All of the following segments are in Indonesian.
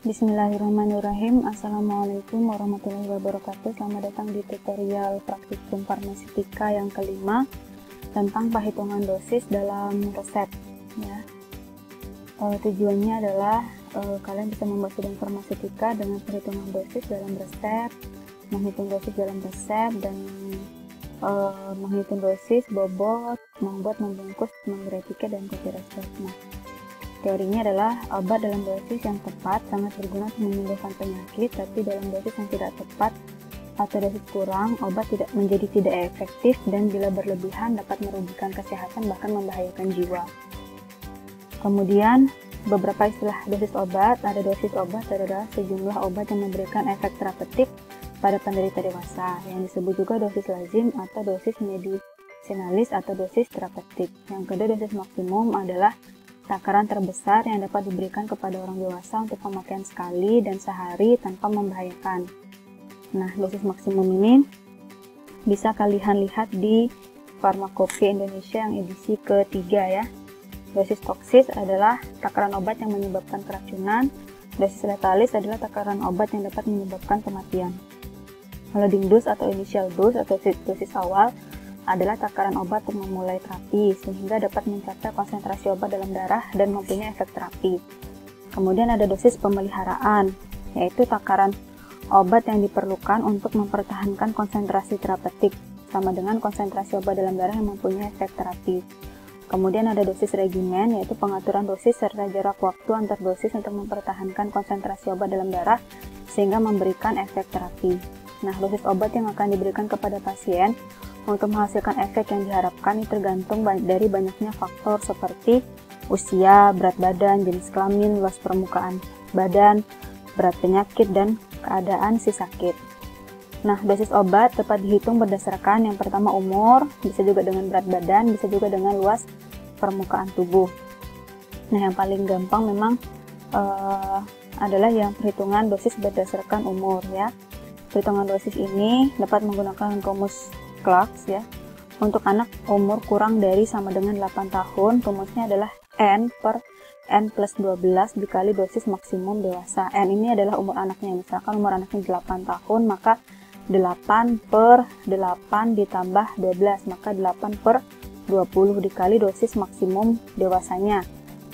Bismillahirrahmanirrahim. Assalamualaikum warahmatullahi wabarakatuh. Selamat datang di tutorial praktikum farmaseutika yang kelima tentang perhitungan dosis dalam resep. Ya. Tujuannya adalah kalian bisa membuat sidang farmaseutika dengan perhitungan dosis dalam resep, menghitung dosis dalam resep, dan menghitung dosis, bobot, membuat, membungkus, memberi etiket, dan kopi resep. Nah, teorinya adalah obat dalam dosis yang tepat sangat berguna untuk menyembuhkan penyakit, tapi dalam dosis yang tidak tepat atau dosis kurang, obat menjadi tidak efektif dan bila berlebihan dapat merugikan kesehatan bahkan membahayakan jiwa. Kemudian, beberapa istilah dosis obat. Ada dosis obat adalah sejumlah obat yang memberikan efek terapeutik pada penderita dewasa, yang disebut juga dosis lazim atau dosis medisinalis atau dosis terapeutik. Yang kedua, dosis maksimum adalah takaran terbesar yang dapat diberikan kepada orang dewasa untuk pemakaian sekali dan sehari tanpa membahayakan. Nah, dosis maksimum ini bisa kalian lihat di Farmakope Indonesia yang edisi ketiga ya. Dosis toksis adalah takaran obat yang menyebabkan keracunan. Dosis letalis adalah takaran obat yang dapat menyebabkan kematian. Loading dose atau initial dose atau dosis awal adalah takaran obat untuk memulai terapi sehingga dapat mencapai konsentrasi obat dalam darah dan mempunyai efek terapi. Kemudian ada dosis pemeliharaan, yaitu takaran obat yang diperlukan untuk mempertahankan konsentrasi terapeutik sama dengan konsentrasi obat dalam darah yang mempunyai efek terapi. Kemudian ada dosis regimen, yaitu pengaturan dosis serta jarak waktu antar dosis untuk mempertahankan konsentrasi obat dalam darah sehingga memberikan efek terapi. Nah, dosis obat yang akan diberikan kepada pasien untuk menghasilkan efek yang diharapkan ini tergantung dari banyaknya faktor seperti usia, berat badan, jenis kelamin, luas permukaan badan, berat penyakit, dan keadaan si sakit. Nah, dosis obat dapat dihitung berdasarkan yang pertama umur, bisa juga dengan berat badan, bisa juga dengan luas permukaan tubuh. Nah, yang paling gampang memang adalah yang perhitungan dosis berdasarkan umur ya. Perhitungan dosis ini dapat menggunakan rumus Clark ya. Untuk anak umur kurang dari sama dengan 8 tahun, rumusnya adalah N per N plus 12 dikali dosis maksimum dewasa. N ini adalah umur anaknya. Misalkan umur anaknya 8 tahun, maka 8 per 8 ditambah 12, maka 8 per 20 dikali dosis maksimum dewasanya.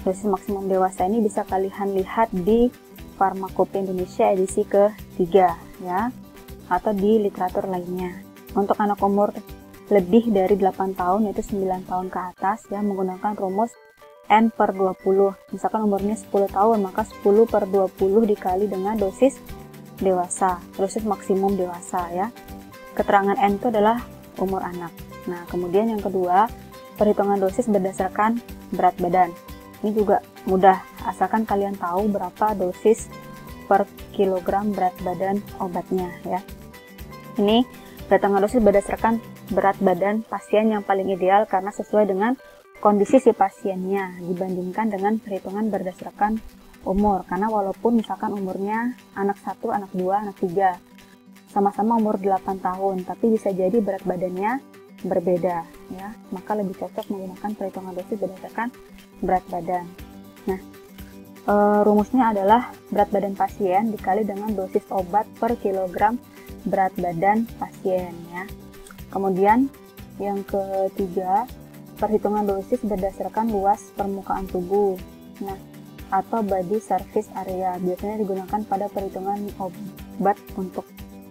Dosis maksimum dewasa ini bisa kalian lihat di Farmakope Indonesia edisi ketiga ya, atau di literatur lainnya. Untuk anak umur lebih dari 8 tahun, yaitu 9 tahun ke atas ya, menggunakan rumus N per 20. Misalkan umurnya 10 tahun, maka 10 per 20 dikali dengan dosis dewasa, dosis maksimum dewasa ya. Keterangan N itu adalah umur anak. Nah, kemudian yang kedua, perhitungan dosis berdasarkan berat badan. Ini juga mudah, asalkan kalian tahu berapa dosis per kilogram berat badan obatnya ya. Ini perhitungan dosis berdasarkan berat badan pasien yang paling ideal karena sesuai dengan kondisi si pasiennya dibandingkan dengan perhitungan berdasarkan umur. Karena walaupun misalkan umurnya anak 1, anak 2, anak 3 sama-sama umur 8 tahun, tapi bisa jadi berat badannya berbeda ya. Maka lebih cocok menggunakan perhitungan dosis berdasarkan berat badan. Nah, rumusnya adalah berat badan pasien dikali dengan dosis obat per kilogram berat badan pasien ya. Kemudian yang ketiga, perhitungan dosis berdasarkan luas permukaan tubuh. Nah, atau body surface area biasanya digunakan pada perhitungan obat untuk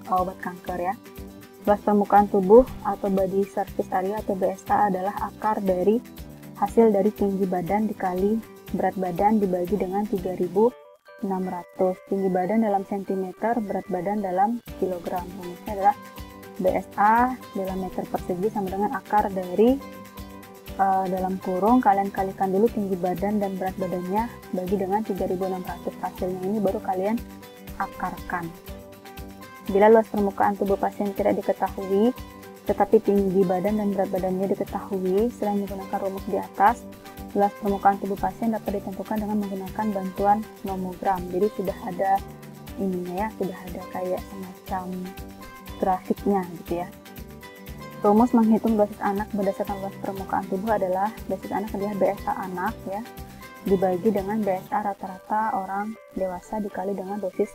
obat kanker ya. Luas permukaan tubuh atau body surface area atau BSA adalah akar dari hasil dari tinggi badan dikali berat badan dibagi dengan 3600. Tinggi badan dalam sentimeter, berat badan dalam kilogram. Rumusnya adalah BSA dalam meter persegi sama dengan akar dari dalam kurung kalian kalikan dulu tinggi badan dan berat badannya bagi dengan 3600. Hasilnya ini baru kalian akarkan. Bila luas permukaan tubuh pasien tidak diketahui tetapi tinggi badan dan berat badannya diketahui, selain menggunakan rumus di atas, luas permukaan tubuh pasien dapat ditentukan dengan menggunakan bantuan nomogram. Jadi sudah ada ininya ya, sudah ada kayak semacam grafiknya gitu ya. Rumus menghitung dosis anak berdasarkan luas permukaan tubuh adalah dosis anak adalah BSA anak ya, dibagi dengan BSA rata-rata orang dewasa dikali dengan dosis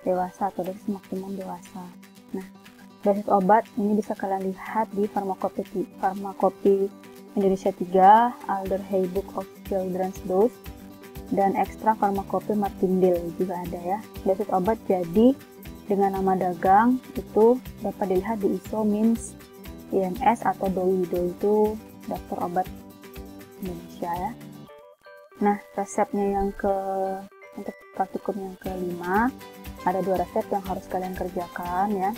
dewasa atau dosis maksimum dewasa. Nah, dosis obat ini bisa kalian lihat di Farmakopi Indonesia 3, Alder-Hey Book of Children's Dose, dan Ekstra Farmakopi Martindale juga ada ya. Dosis obat jadi dengan nama dagang itu dapat dilihat di ISO MINS IMS atau DOI. DOI itu daftar obat Indonesia ya. Nah, resepnya untuk praktikum yang kelima, ada 2 resep yang harus kalian kerjakan ya.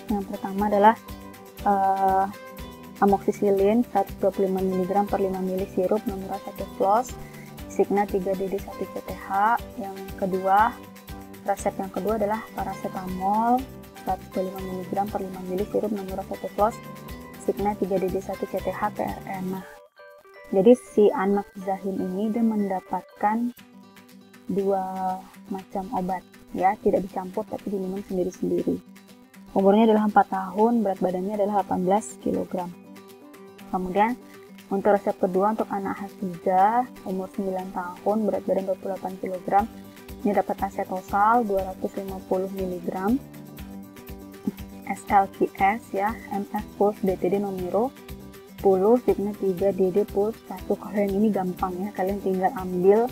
Yang pertama adalah amoxicillin 125 mg per 5 ml sirup nomor 1 floss, Signa 3DD1CTH. Yang kedua, resep yang kedua adalah paracetamol 125 mg per 5 ml sirup nomor 1 floss, Signa 3DD1CTH PRN. Nah, jadi si anak Zahim ini dia mendapatkan 2 macam obat ya, tidak dicampur tapi diminum sendiri-sendiri. Umurnya adalah 4 tahun, berat badannya adalah 18 kg. Kemudian untuk resep kedua untuk anak Hafizah umur 9 tahun, berat badan 28 kg, ini dapat acetosal 250 mg, SLQS ya, MF Pulse DTD Nomiro 10, Signa 3DD Pulse 1. Kalau yang ini gampang ya, kalian tinggal ambil,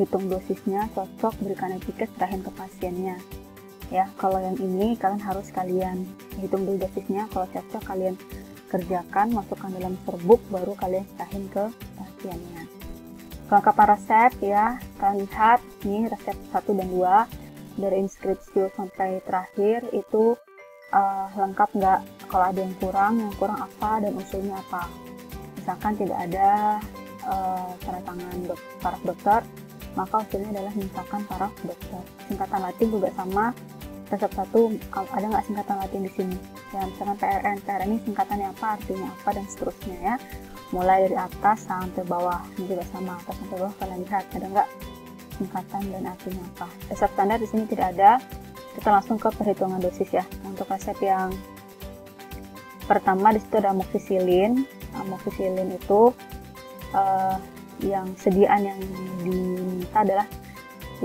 hitung dosisnya, cocok, berikan etiket, serahin ke pasiennya ya. Kalau yang ini kalian harus hitung dulu dosisnya, kalau cocok kalian kerjakan, masukkan dalam serbuk, baru kalian serahin ke pasiennya. Kelengkapan resep ya, kalian lihat nih resep 1 dan 2 dari inskripsi sampai terakhir itu lengkap nggak? Kalau ada yang kurang apa dan usulnya apa. Misalkan tidak ada tanda tangan paraf dokter, maka usulnya adalah misalkan paraf dokter. Singkatan Latin juga sama. Resep 1 ada nggak singkatan Latin di sini? Ya, misalkan PRN ini singkatannya apa, artinya apa, dan seterusnya ya. Mulai dari atas sampai bawah, ini juga sama, atas sampai bawah kalian lihat ada nggak singkatan dan artinya apa. Resep standar di sini tidak ada. Kita langsung ke perhitungan dosis ya. Untuk resep yang pertama di situ ada amoxicillin. Amoxicillin itu yang sediaan yang diminta adalah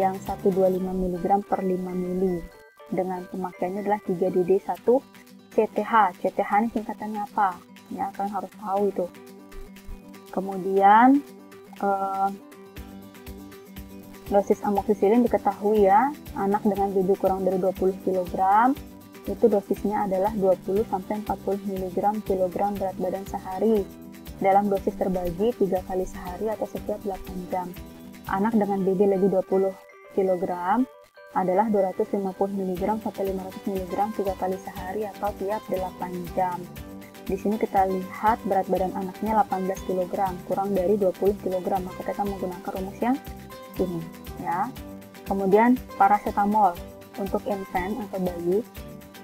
yang 125 mg per 5 ml. Dengan pemakaiannya adalah 3DD1CTH. CTH ini singkatannya apa? Ya, kalian harus tahu itu. Kemudian dosis amoxicillin diketahui ya, anak dengan BB kurang dari 20 kg itu dosisnya adalah 20-40 mg kilogram berat badan sehari dalam dosis terbagi 3 kali sehari atau setiap 8 jam. Anak dengan BB lebih 20 kg adalah 250 mg sampai 500 mg 3 kali sehari atau tiap 8 jam. Di sini kita lihat berat badan anaknya 18 kg, kurang dari 20 kg, maka kita menggunakan rumus yang ini ya. Kemudian paracetamol untuk infant atau bayi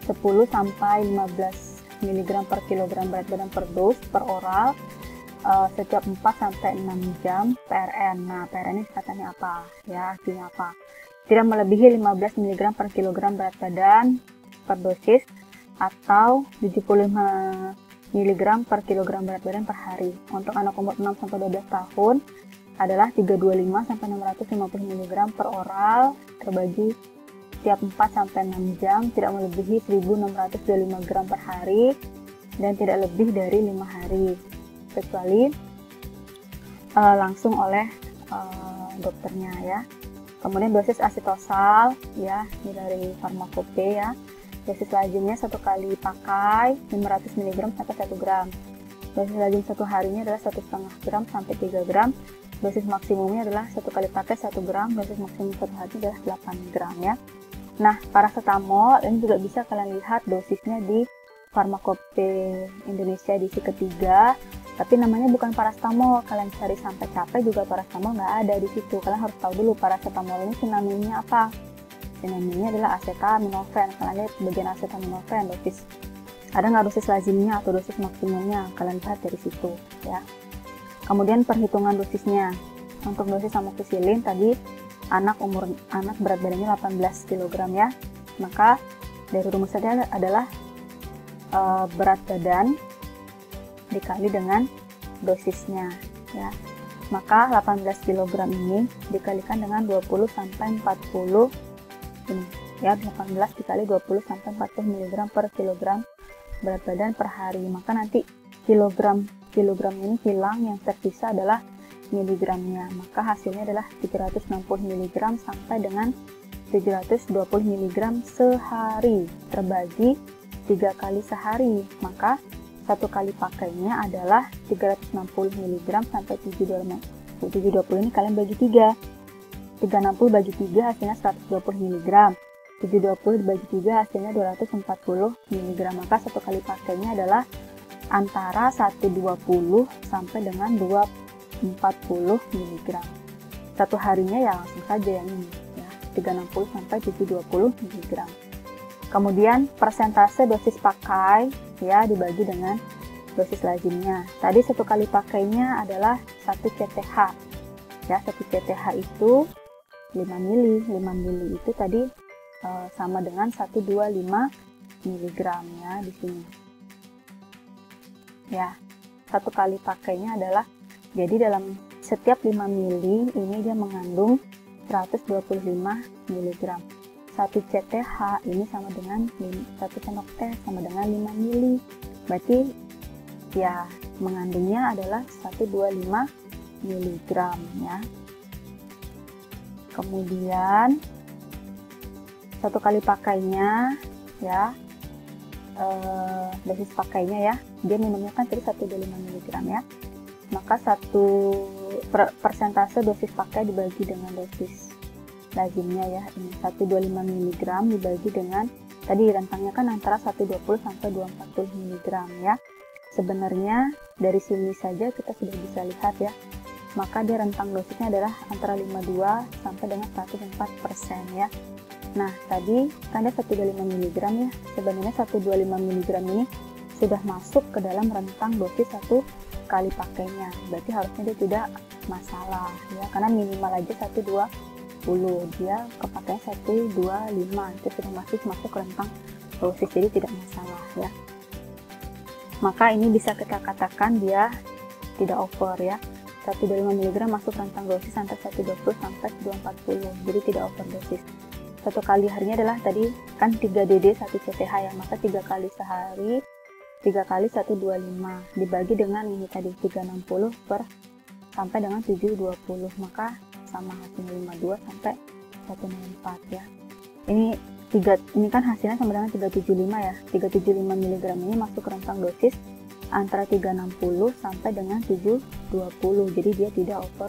10 sampai 15 mg per kilogram berat badan per dos per oral setiap 4 sampai 6 jam PRN. Nah, PRN ini katanya apa ya, artinya apa? Tidak melebihi 15 mg per kilogram berat badan per dosis atau 75 mg per kilogram berat badan per hari. Untuk anak umur 6 sampai 12 tahun adalah 325 sampai 650 mg per oral terbagi setiap 4 sampai 6 jam, tidak melebihi 1625 gram per hari dan tidak lebih dari 5 hari kecuali langsung oleh dokternya ya. Kemudian dosis acetosal ya, ini dari Farmakope ya. Dosis lazimnya 1 kali pakai 500 mg sampai 1 gram. Dosis lazim 1 harinya adalah 1,5 gram sampai 3 gram. Dosis maksimumnya adalah 1 kali pakai 1 gram. Dosis maksimum 1 hari adalah 8 gram ya. Nah, paracetamol ini juga bisa kalian lihat dosisnya di Farmakope Indonesia edisi ketiga. Tapi namanya bukan paracetamol. Kalian cari sampai capek juga paracetamol nggak ada di situ. Kalian harus tahu dulu paracetamol ini sinonimnya apa. Sinonimnya adalah acetaminophen. Kalian lihat bagian acetaminophen dosis. Ada nggak dosis lazimnya atau dosis maksimumnya? Kalian lihat dari situ ya. Kemudian perhitungan dosisnya. Untuk dosis amoxicillin tadi anak berat badannya 18 kg ya. Maka dari rumusnya adalah berat badan dikali dengan dosisnya ya. Maka 18 kg ini dikalikan dengan 20 sampai 40 ini ya, 18 dikali 20 sampai 40 mg per kilogram berat badan per hari. Maka nanti kilogram ini hilang, yang tersisa adalah miligramnya. Maka hasilnya adalah 360 mg sampai dengan 720 mg sehari, terbagi 3 kali sehari. Maka satu kali pakainya adalah 360 mg sampai 720 ini kalian bagi 3. 360 bagi 3 hasilnya 120 mg. 720 dibagi 3 hasilnya 240 mg. Maka satu kali pakainya adalah antara 120 sampai dengan 240 mg. Satu harinya ya langsung saja yang ini ya, 360 sampai 720 mg. Kemudian persentase dosis pakai ya dibagi dengan dosis lazimnya. Tadi satu kali pakainya adalah 1 CTH. Ya, 1 CTH itu 5 mili. 5 mili itu tadi sama dengan 125 mg ya di sini. Ya, satu kali pakainya adalah, jadi dalam setiap 5 mili ini dia mengandung 125 mg. 1 CTH ini sama dengan 1 sendok teh sama dengan 5 mili. Berarti ya mengandungnya adalah 125 mg ya. Kemudian satu kali pakainya ya, dosis pakainya ya, dia minumnya kan tadi 125 mg ya. Maka persentase dosis pakai dibagi dengan dosis lazimnya ya, ini 125 mg dibagi dengan tadi rentangnya kan antara 120 sampai 240 mg ya. Sebenarnya dari sini saja kita sudah bisa lihat ya, maka dia rentang dosisnya adalah antara 52 sampai dengan 104% ya. Nah tadi kan dia 125 mg ya, sebenarnya 125 mg ini sudah masuk ke dalam rentang dosis satu kali pakainya, berarti harusnya dia tidak masalah ya, karena minimal aja 120, dia kepakaian 125 itu sudah masuk ke rentang dosis, jadi tidak masalah ya. Maka ini bisa kita katakan dia tidak over ya, 125 mg masuk rentang dosis antara 120 sampai 240, jadi tidak over dosis. Satu kali harinya adalah tadi kan 3 DD 1 CTH ya, maka 3 kali sehari 3 kali 125 dibagi dengan ini tadi 360 per sampai dengan 720, maka sama hasilnya 52 sampai 104 ya. Ini kan hasilnya sama dengan 375 ya. 375 mg ini masuk rentang dosis antara 360 sampai dengan 720, jadi dia tidak over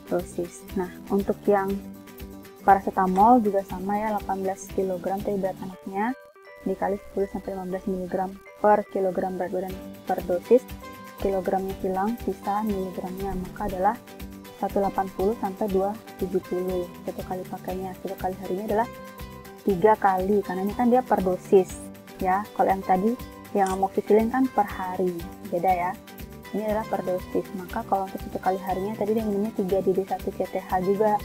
dosis. Nah, untuk yang paracetamol juga sama ya, 18 kg tadi berat anaknya dikali 10 sampai 15 mg per kilogram berat badan per dosis, kilogramnya hilang, sisa miligramnya, maka adalah 180 sampai 270 satu kali pakainya. Satu kali harinya adalah 3 kali, karena ini kan dia per dosis ya. Kalau yang tadi yang amoxicillin kan per hari, beda ya, ini adalah per dosis. Maka kalau untuk satu kali harinya tadi dia minumnya 3 DD 1 CTH juga,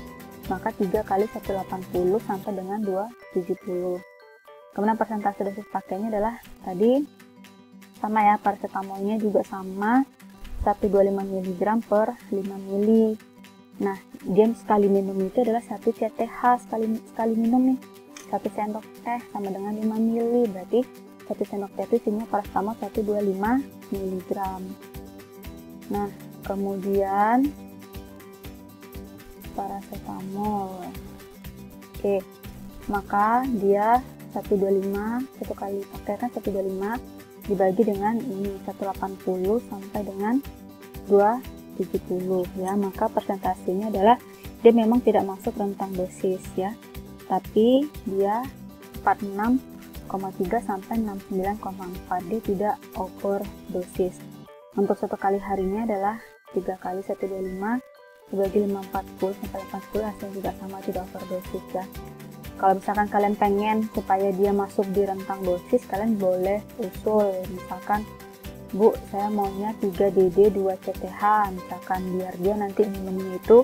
maka 3 kali 180 sampai dengan 270. Kemudian persentase dosis pakainya adalah tadi sama ya, paracetamolnya juga sama 125 mg per 5 mili. Nah, dia sekali minum itu adalah 1 CTH sekali minum nih, 1 sendok teh sama dengan 5 mili, berarti 1 sendok teh itu isinya paracetamol 125 mg. Nah, kemudian paracetamol. Oke, maka dia 125 satu kali pakai kan 125 dibagi dengan ini 180 sampai dengan 270 ya, maka persentasenya adalah dia memang tidak masuk rentang dosis ya, tapi dia 46,3 sampai 69,4, dia tidak over dosis. Untuk satu kali harinya adalah 3 kali 125 dibagi 540 sampai 80, hasilnya juga sama, tidak over dosis ya. Kalau misalkan kalian pengen supaya dia masuk di rentang dosis, kalian boleh usul, misalkan Bu, saya maunya 3 DD 2 CTH, misalkan biar dia nanti minumnya itu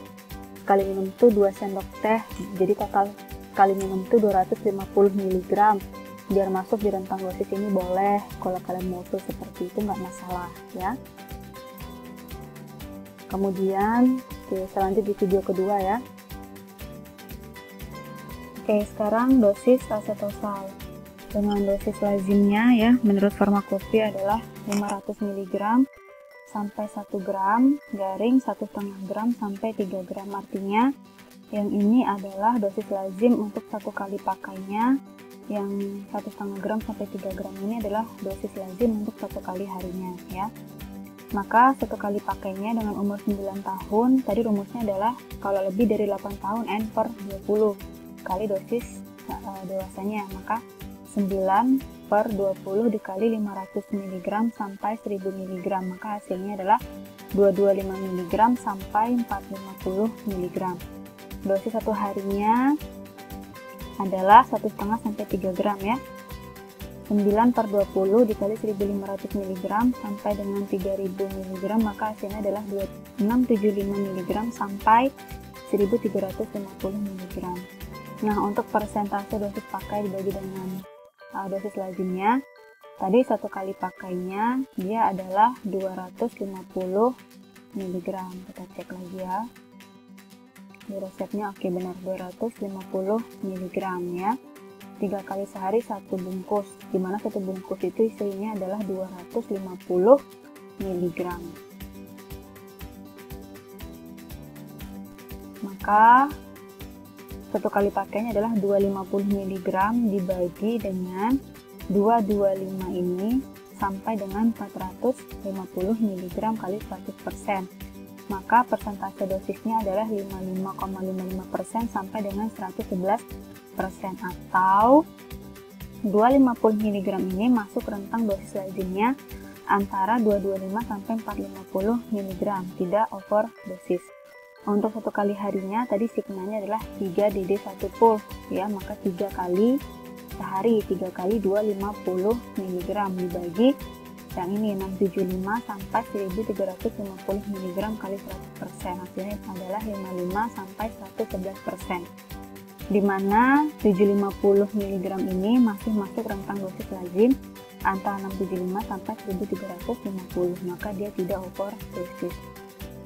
sekali minum tuh 2 sendok teh, jadi total sekali minum tuh 250 mg, biar masuk di rentang dosis ini boleh. Kalau kalian mau usul seperti itu nggak masalah ya. Kemudian kita lanjut di video kedua ya. Oke, sekarang dosis asetosal. Dengan dosis lazimnya ya, menurut farmakopi adalah 500 mg sampai 1 gram, garing 1,5 gram sampai 3 gram. Artinya yang ini adalah dosis lazim untuk satu kali pakainya. Yang 1,5 gram sampai 3 gram ini adalah dosis lazim untuk satu kali harinya ya. Maka satu kali pakainya dengan umur 9 tahun, tadi rumusnya adalah kalau lebih dari 8 tahun N per 20 kali dosis dewasanya, maka 9 per 20 dikali 500 mg sampai 1000 mg, maka hasilnya adalah 225 mg sampai 450 mg. Dosis satu harinya adalah 1,5 sampai 3 gram ya. 9 per 20 dikali 1500 mg sampai dengan 3000 mg, maka hasilnya adalah 2675 mg sampai 1350 mg. Nah, untuk persentase dosis pakai dibagi dengan dosis lazimnya, tadi satu kali pakainya dia adalah 250 mg. Kita cek lagi ya. Di resepnya oke, benar 250 mg ya. 3 kali sehari satu bungkus, dimana satu bungkus itu isinya adalah 250 mg. Maka satu kali pakainya adalah 250 mg dibagi dengan 225 ini sampai dengan 450 mg kali 100%. Maka persentase dosisnya adalah 55,55% sampai dengan 111%, atau 250 mg ini masuk rentang dosis lazimnya antara 225 sampai 450 mg, tidak over dosis. Untuk satu kali harinya tadi signalnya adalah 3DD1 pull ya, maka 3 kali sehari, 3 kali 250 mg dibagi yang ini 675 sampai 1350 mg kali 100%, hasilnya adalah 55 sampai 111%, dimana 750 mg ini masih masuk rentang dosis lazim antara 675 sampai 1350, maka dia tidak over dosis.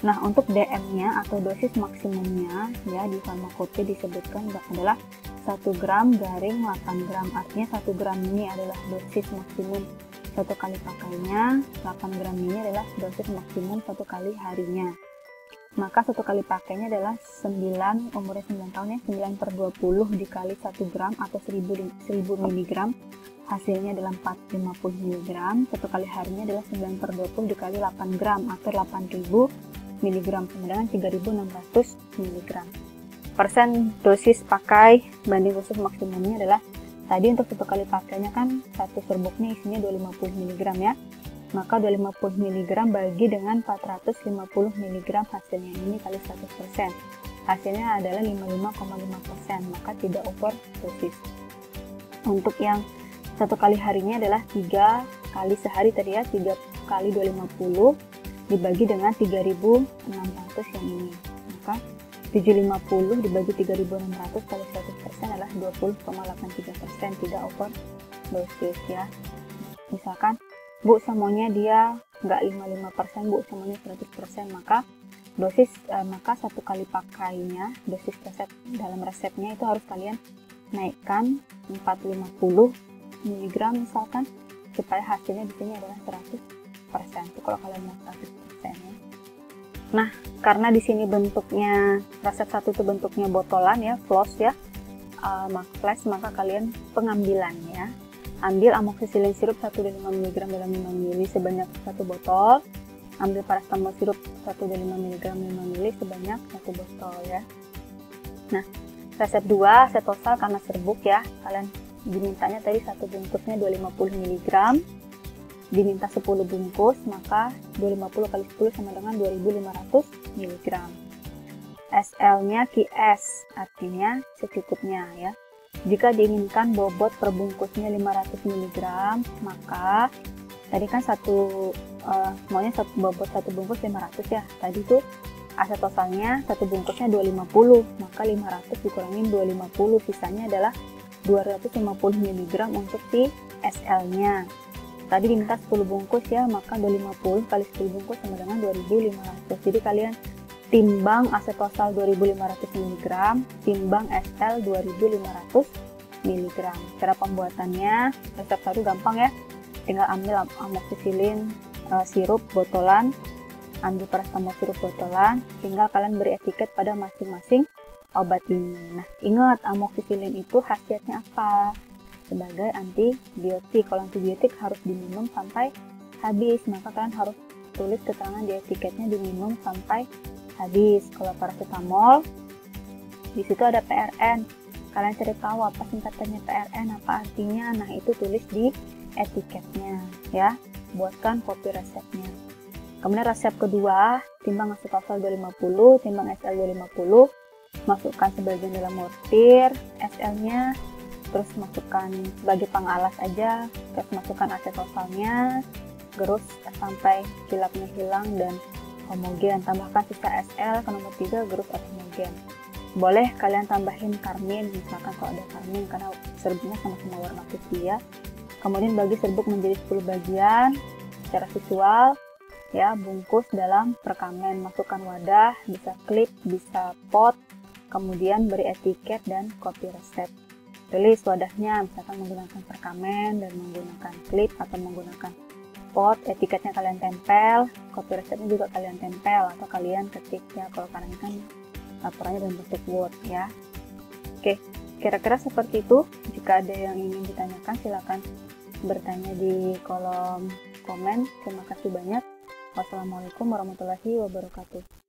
Nah, untuk DM-nya atau dosis maksimumnya ya di farmakopi disebutkan adalah 1 gram garing 8 gram. Artinya 1 gram ini adalah dosis maksimum satu kali pakainya, 8 gram ini adalah dosis maksimum satu kali harinya. Maka satu kali pakainya adalah 9, umurnya 9 tahun ya, 9 per 20 dikali 1 gram atau 1000 mg, hasilnya adalah 450 mg. Satu kali harinya adalah 9 per 20 dikali 8 gram atau 8000 mg, sama dengan 3600 mg. Persen dosis pakai banding dosis maksimumnya adalah tadi untuk satu kali pakainya kan satu serbuknya isinya 250 mg ya, maka 250 mg bagi dengan 450 mg hasilnya ini kali 100%, hasilnya adalah 55,5%, maka tidak over dosis. Untuk yang satu kali harinya adalah 3 kali sehari tadi ya, 3 kali 250 dibagi dengan 3600 yang ini, maka 750 dibagi 3600 kali 100% adalah 20,83%, tidak over dosis ya. Misalkan Bu semuanya dia nggak 55%, Bu semuanya 100%, maka dosis maka satu kali pakainya dosis resep dalam resepnya itu harus kalian naikkan 450 mg misalkan, supaya hasilnya di sini adalah 100%. Itu kalau kalian mau 100% ya. Nah, karena di sini bentuknya resep satu itu bentuknya botolan ya, floss ya, flash, maka kalian pengambilannya ambil amoxicillin sirup 1,5 mg dalam 5 ml sebanyak 1 botol, ambil paracetamol sirup 1,5 mg 5 ml sebanyak 1 botol ya. Nah, resep 2 asetosal karena serbuk ya, kalian dimintanya tadi satu bungkusnya 250 mg, diminta 10 bungkus, maka 250 kali 10 sama dengan 2500 mg. SL-nya QS, artinya secukupnya ya. Jika diinginkan bobot per bungkusnya 500 mg, maka tadi kan maunya bobot satu bungkus 500 ya. Tadi tuh asetosalnya satu bungkusnya 250, maka 500 dikurangin 250, sisanya adalah 250 mg untuk si SL-nya. Tadi diminta 10 bungkus ya, maka 250 kali 10 bungkus sama dengan 2500. Jadi kalian timbang asetosal 2500 mg, timbang SL 2500 mg. Cara pembuatannya, resep satu gampang ya. Tinggal ambil amoxicillin sirup botolan, ambil paracetamol sirup botolan, tinggal kalian beri etiket pada masing-masing obat ini. Nah, ingat amoxicillin itu khasiatnya apa? Sebagai antibiotik. Kalau antibiotik harus diminum sampai habis, maka kalian harus tulis keterangan di etiketnya diminum sampai habis. Kalau paracetamol, di situ ada PRN. Kalian cari tahu apa singkatannya PRN, apa artinya. Nah, itu tulis di etiketnya ya. Buatkan kopi resepnya. Kemudian resep kedua, timbang asetosal 250, timbang SL 250, masukkan sebagian dalam mortir, SL-nya, terus masukkan sebagai pengalas aja, terus masukkan asetosalnya, gerus sampai kilapnya hilang dan homogen. Tambahkan sisa SL ke nomor 3, gerus atau homogen. Boleh kalian tambahin karmin, misalkan kalau ada karmin, karena serbuknya sama-sama warna putih ya. Kemudian bagi serbuk menjadi 10 bagian secara visual ya, bungkus dalam perkamen, masukkan wadah, bisa klip, bisa pot, kemudian beri etiket dan kopi resep. Tulis wadahnya, misalkan menggunakan perkamen dan menggunakan klip atau menggunakan pot, etiketnya kalian tempel, kopi resepnya juga kalian tempel atau kalian ketik ya, kalau karena ini kan laporannya dalam bentuk Word ya. Oke, kira-kira seperti itu. Jika ada yang ingin ditanyakan silakan bertanya di kolom komen. Terima kasih banyak. Wassalamualaikum warahmatullahi wabarakatuh.